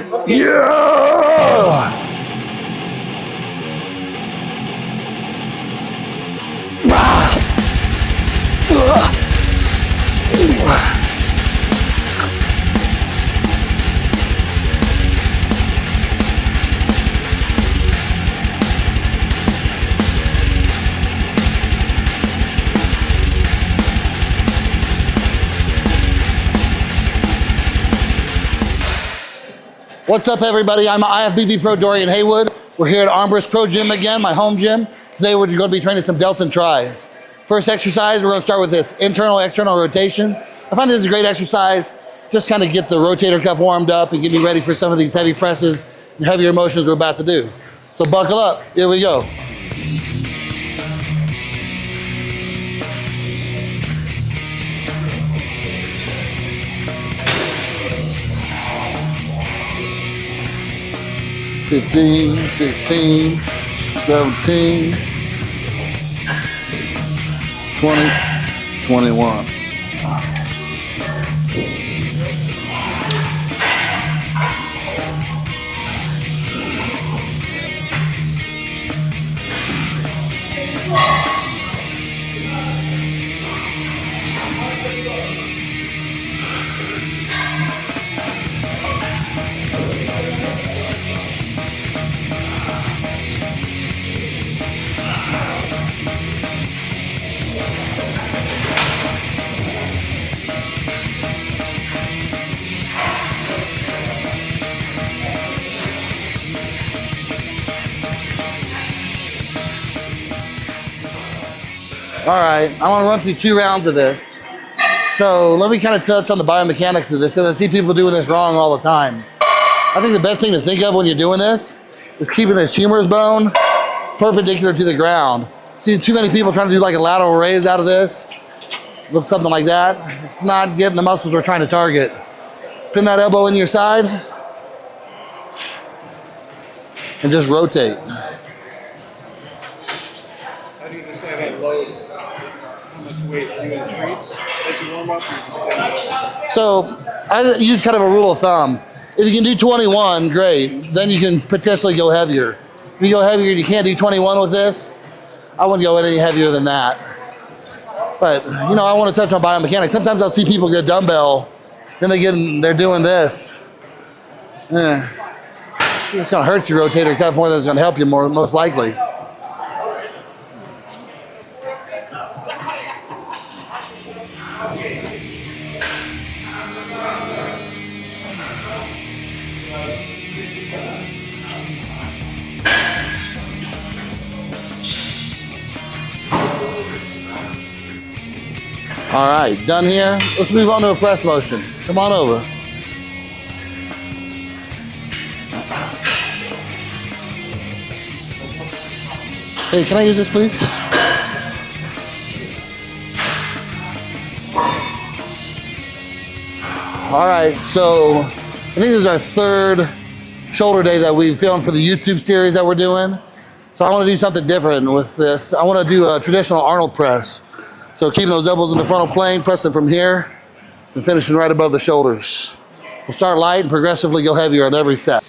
Yeah! What's up, everybody? I'm IFBB Pro Dorian Haywood. We're here at Armbrust Pro Gym again, my home gym. Today we're going to be training some delts and tries. First exercise, we're going to start with this internal, external rotation. I find this is a great exercise. Just kind of get the rotator cuff warmed up and get me ready for some of these heavy presses and heavier motions we're about to do. So buckle up, here we go. $15, $16, $17, $20, $21. All right, I want to run through 2 rounds of this. So let me kind of touch on the biomechanics of this, because I see people doing this wrong all the time. I think the best thing to think of when you're doing this is keeping this humerus bone perpendicular to the ground. See too many people trying to do like a lateral raise out of this. Looks something like that. It's not getting the muscles we're trying to target. Pin that elbow in your side and just rotate. How do you decide how load? How much weight do you increase as you warm up? So I use kind of a rule of thumb. If you can do 21, great. Then you can potentially go heavier. If you go heavier and you can't do 21 with this, I wouldn't go any heavier than that. But you know, I want to touch on biomechanics. Sometimes I'll see people get a dumbbell, then they're doing this. It's gonna hurt your rotator cuff more than it's gonna help you most likely. All right, done here. Let's move on to a press motion. Come on over. Hey, can I use this, please? All right, so I think this is our 3rd shoulder day that we've filmed for the YouTube series that we're doing. So I want to do something different with this. I want to do a traditional Arnold press. So keeping those elbows in the frontal plane, pressing from here, and finishing right above the shoulders. We'll start light and progressively go heavier on every set.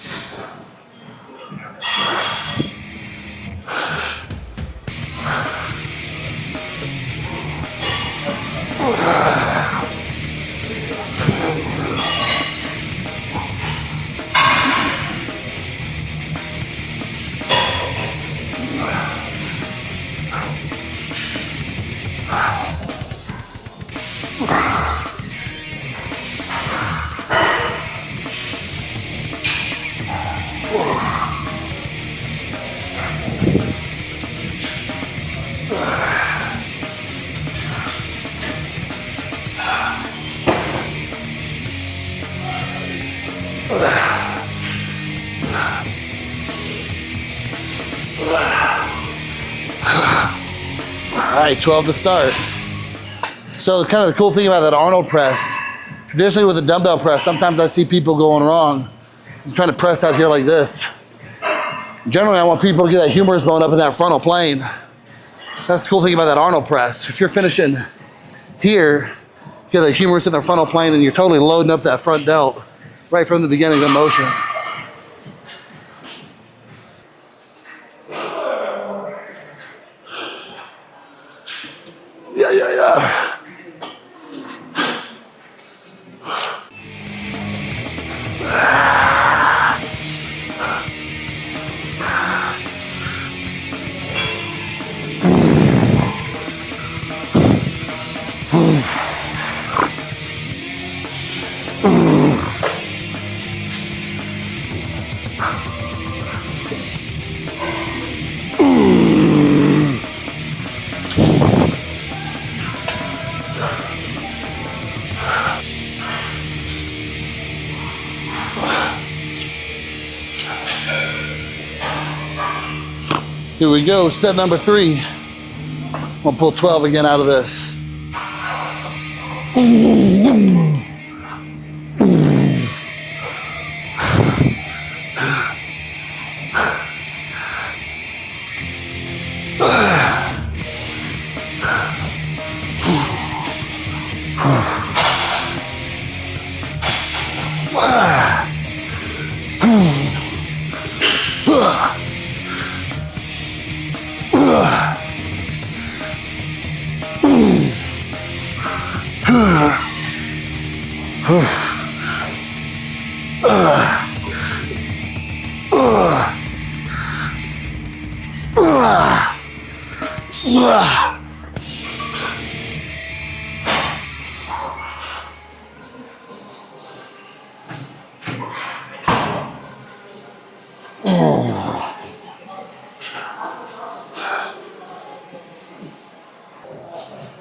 All right, 12 to start. So kind of the cool thing about that Arnold press, traditionally with a dumbbell press, sometimes I see people going wrong. I'm trying to press out here like this. Generally, I want people to get that humerus bone up in that frontal plane. That's the cool thing about that Arnold press. If you're finishing here, you get the humerus in the frontal plane and you're totally loading up that front delt right from the beginning of the motion. Here we go, set number 3. I'll pull 12 again out of this.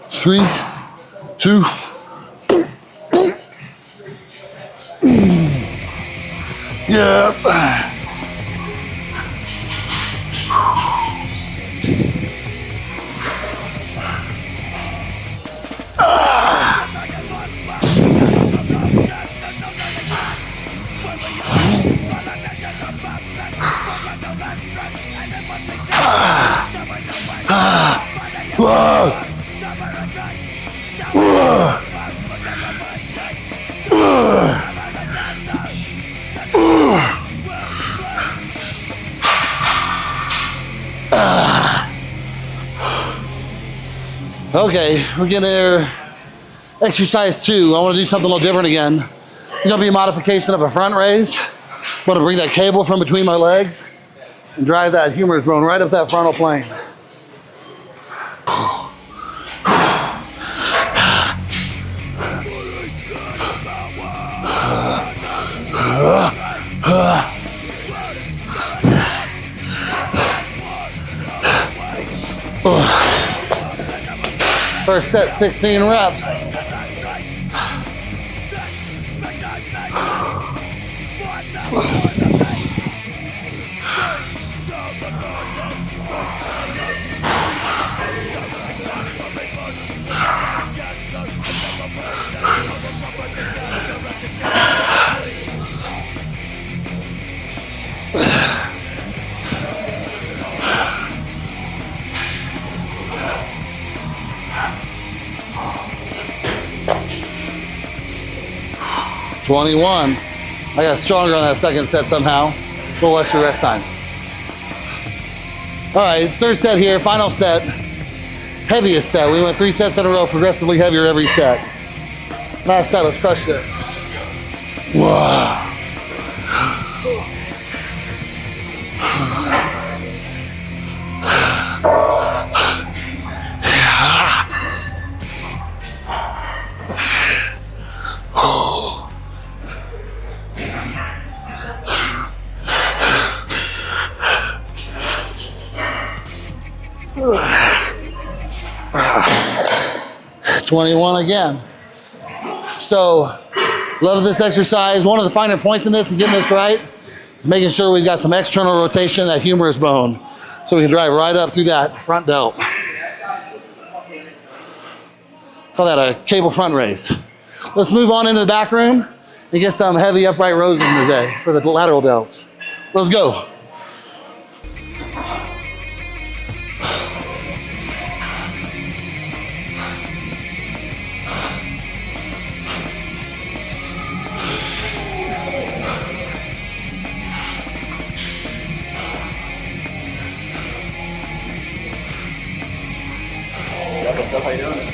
Three, 2. Yep. Okay, we're getting there. Exercise 2. I want to do something a little different again. It's gonna be a modification of a front raise. I'm gonna bring that cable from between my legs and drive that humerus bone right up that frontal plane. First set, 16 reps. $21. I got stronger on that second set somehow. A little extra rest time. All right, third set here, final set. Heaviest set. We went 3 sets in a row, progressively heavier every set. Last set, let's crush this. Wow. $21 again. So, love this exercise. One of the finer points in this and getting this right is making sure we've got some external rotation of that humerus bone so we can drive right up through that front delt. Call that a cable front raise. Let's move on into the back room and get some heavy upright rows in today for the lateral delts. Let's go.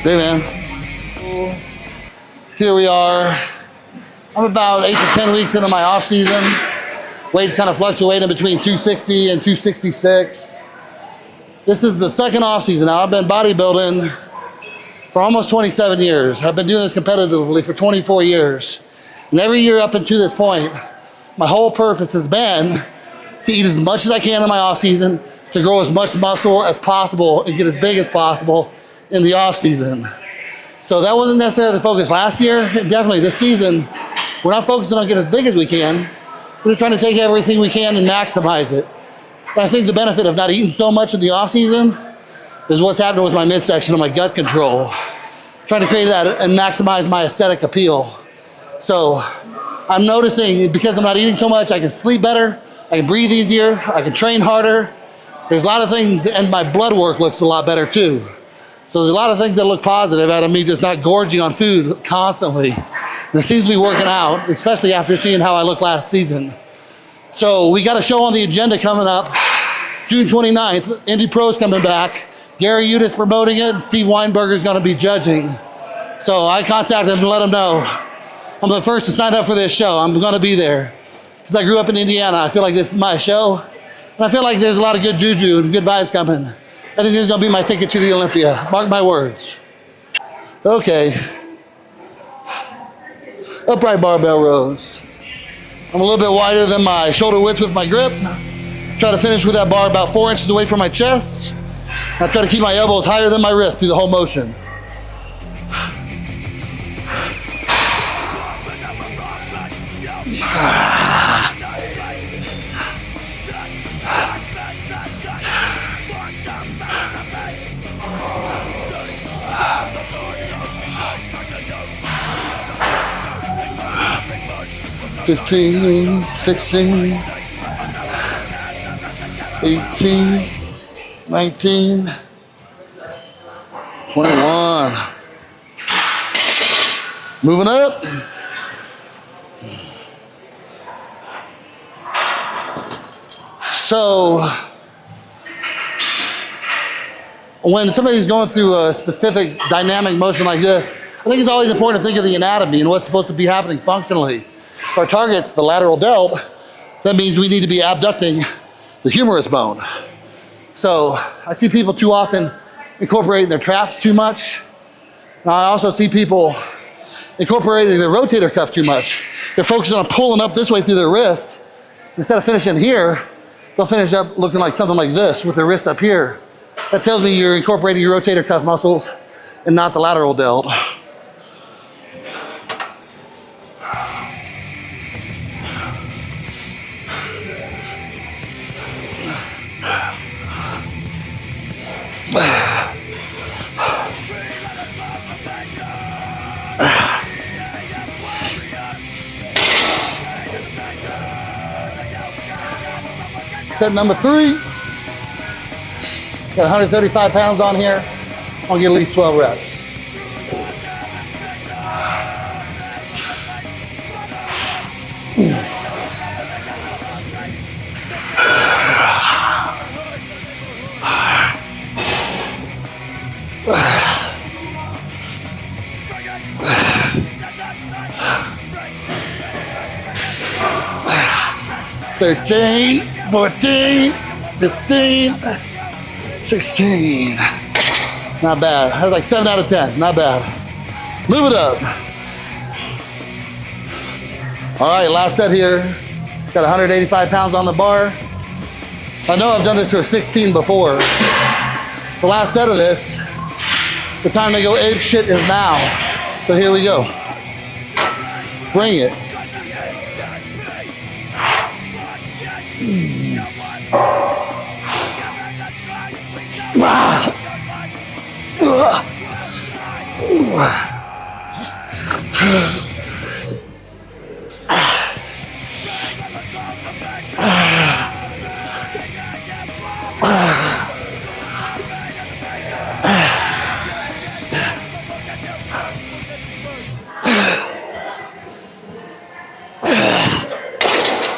Hey man. Here we are. I'm about 8 to 10 weeks into my off season. Weight's kind of fluctuating between 260 and 266. This is the second off season now. I've been bodybuilding for almost 27 years. I've been doing this competitively for 24 years. And every year up until this point, My whole purpose has been to eat as much as I can in my off season, to grow as much muscle as possible and get as big as possible in the off season. So that wasn't necessarily the focus last year. And definitely this season, we're not focusing on getting as big as we can. We're just trying to take everything we can and maximize it. But I think the benefit of not eating so much in the off season is what's happening with my midsection and my gut control. Trying to create that and maximize my aesthetic appeal. So I'm noticing because I'm not eating so much, I can sleep better, I can breathe easier, I can train harder. There's a lot of things, and my blood work looks a lot better too. So there's a lot of things that look positive out of me just not gorging on food constantly. And it seems to be working out, especially after seeing how I looked last season. So we got a show on the agenda coming up, June 29th. Indy Pro's coming back. Gary Udis promoting it, and Steve Weinberger's gonna be judging. So I contacted him to let him know I'm the first to sign up for this show. I'm gonna be there. Because I grew up in Indiana. I feel like this is my show. And I feel like there's a lot of good juju and good vibes coming. I think this is gonna be my ticket to the Olympia. Mark my words. Okay. Upright barbell rows. I'm a little bit wider than my shoulder width with my grip. Try to finish with that bar about 4 inches away from my chest. I try to keep my elbows higher than my wrist through the whole motion. $15, $16, $18, $19, $21. Moving up. So when somebody's going through a specific dynamic motion like this, I think it's always important to think of the anatomy and what's supposed to be happening functionally. If our target's the lateral delt, that means we need to be abducting the humerus bone. So I see people too often incorporating their traps too much. And I also see people incorporating their rotator cuff too much. They're focusing on pulling up this way through their wrists. Instead of finishing here, they'll finish up looking like something like this with their wrist up here. That tells me you're incorporating your rotator cuff muscles and not the lateral delt. Set number 3. Got 135 pounds on here. I'll get at least 12 reps. $13, $14, $15, $16. Not bad. That was like 7 out of 10. Not bad. Move it up. All right, last set here. Got 185 pounds on the bar. I know I've done this for 16 before. It's the last set of this. The time to go ape shit is now. So here we go. Bring it.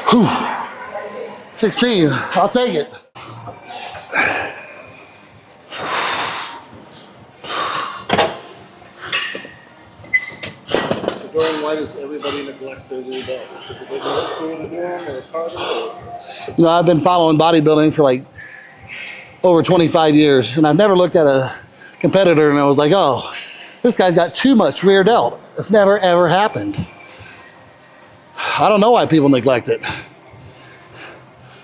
Whew. 16, I'll take it. Jordan, why does everybody neglect their little belts? Because it doesn't look cool to them, or it's harder? You know, I've been following bodybuilding for like over 25 years, and I've never looked at a competitor and I was like, oh, this guy's got too much rear delt. It's never ever happened. I don't know why people neglect it.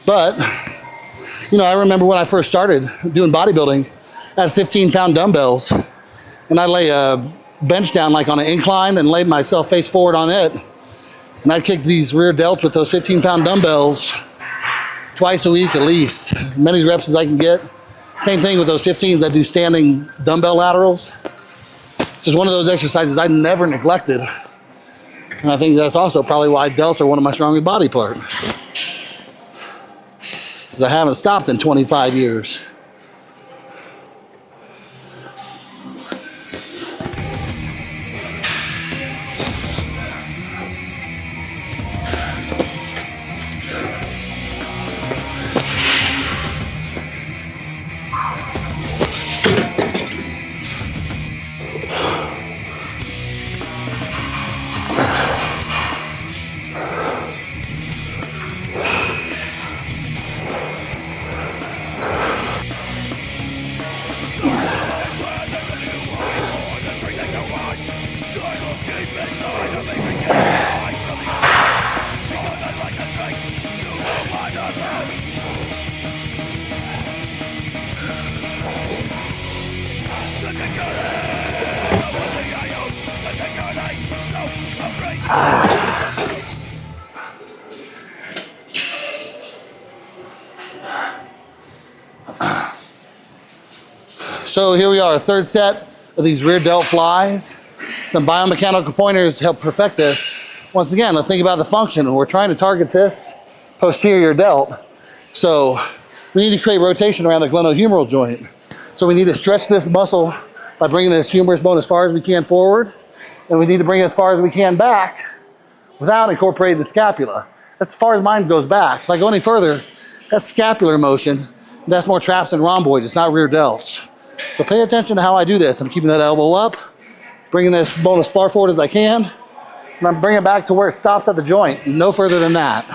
But, you know, I remember when I first started doing bodybuilding, I had 15-pound dumbbells, and I lay a bench down like on an incline and laid myself face forward on it. And I'd kick these rear delts with those 15-pound dumbbells twice a week at least, as many reps as I can get. Same thing with those 15s. I do standing dumbbell laterals. It's just one of those exercises I never neglected. And I think that's also probably why delts are one of my strongest body parts. Because I haven't stopped in 25 years. So here we are, third set of these rear delt flies. Some biomechanical pointers to help perfect this. Once again, let's think about the function. We're trying to target this posterior delt. So we need to create rotation around the glenohumeral joint. So we need to stretch this muscle by bringing this humerus bone as far as we can forward. And we need to bring it as far as we can back without incorporating the scapula. That's as far as mine goes back. If I go any further, that's scapular motion. That's more traps and rhomboids, it's not rear delts. So pay attention to how I do this. I'm keeping that elbow up, bringing this bone as far forward as I can, and I'm bringing it back to where it stops at the joint, no further than that.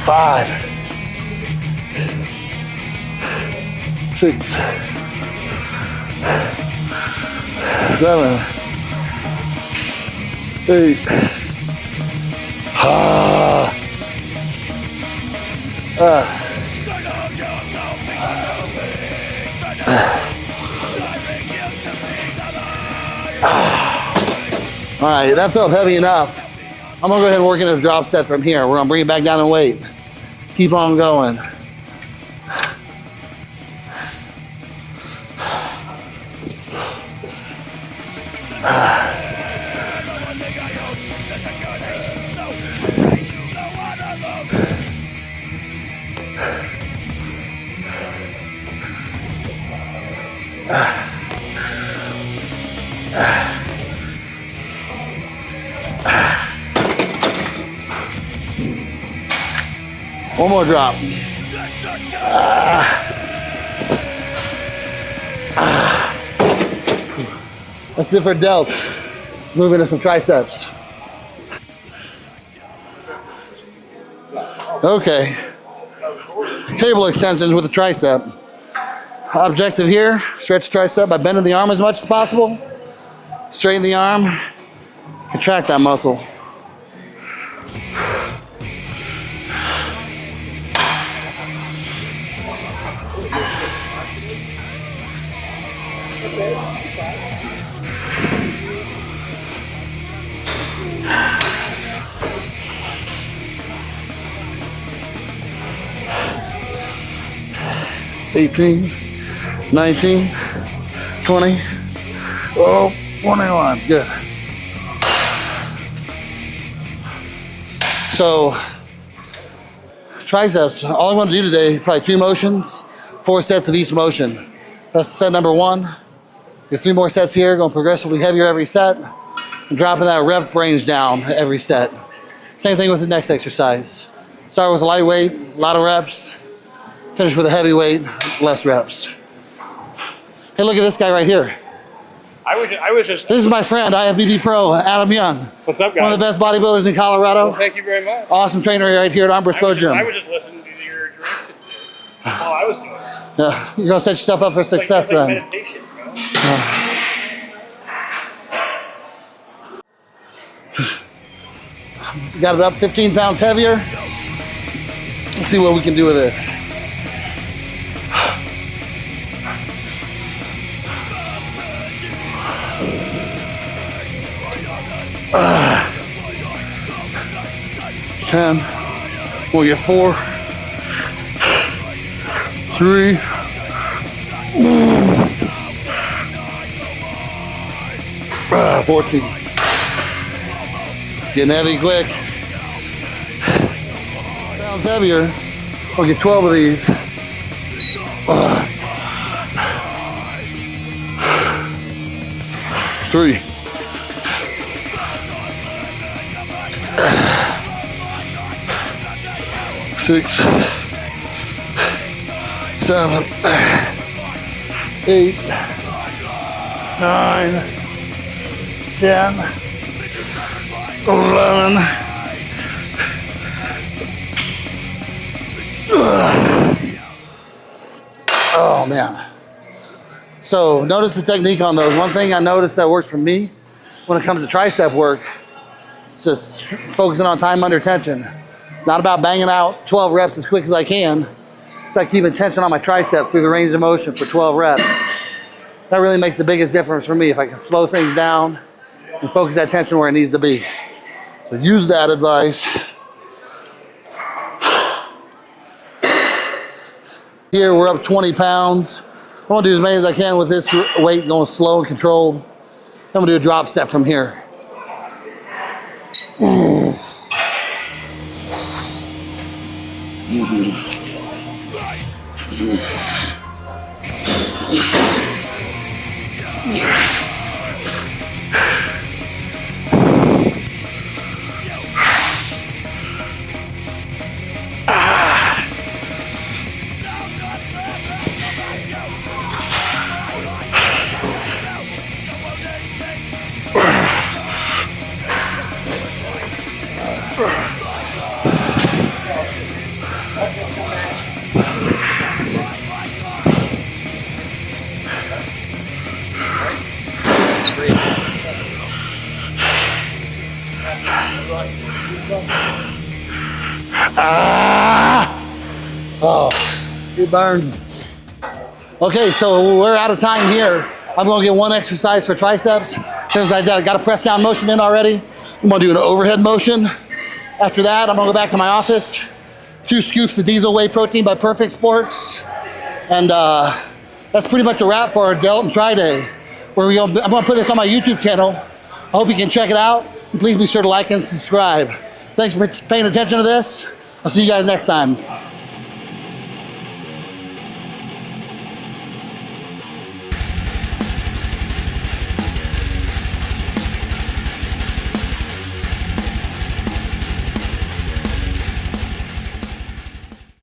Five, 6, 7, 8. All right, that felt heavy enough. I'm gonna go ahead and work in a drop set from here. We're gonna bring it back down in weight. Keep on going. One more drop. That's it for delts. Move into some triceps. Okay. Cable extensions with the tricep. Objective here, stretch the tricep by bending the arm as much as possible. Straighten the arm, contract that muscle. $18, $19, $20, oh, 21, good. So, triceps, all I'm gonna do today, probably 2 motions, 4 sets of each motion. That's set number 1. Get 3 more sets here, going progressively heavier every set, and dropping that rep range down every set. Same thing with the next exercise. Start with a lightweight, a lot of reps, finish with a heavyweight, less reps. Hey, look at this guy right here. I was just. This is my friend, IFBB Pro, Adam Young. What's up, guys? One of the best bodybuilders in Colorado. Well, thank you very much. Awesome trainer right here at Armbrust Pro Gym. I was just listening to your directions while I was doing it. Yeah, you're gonna set yourself up for success It's like then. meditation, bro. Got it up 15 pounds heavier. Let's see what we can do with this. Uh, 10. We'll get 4. 3. 14. It's getting heavy quick. Pounds heavier. We'll get 12 of these. 3. 6. 7. 8. 9. 10. 11. Oh man. So notice the technique on those. One thing I noticed that works for me when it comes to tricep work, it's just focusing on time under tension. Not about banging out 12 reps as quick as I can. It's about keeping tension on my triceps through the range of motion for 12 reps. That really makes the biggest difference for me if I can slow things down and focus that tension where it needs to be. So use that advice. Here we're up 20 pounds. I want to do as many as I can with this weight going slow and controlled. I'm gonna do a drop step from here. Oh, it burns. Okay, so we're out of time here. I'm gonna get one exercise for triceps because I got a press down motion in already. I'm gonna do an overhead motion. After that, I'm gonna go back to my office. 2 scoops of diesel whey protein by Perfect Sports. And that's pretty much a wrap for our delt and tri day. I'm gonna put this on my YouTube channel. I hope you can check it out. And please be sure to like and subscribe. Thanks for paying attention to this. I'll see you guys next time.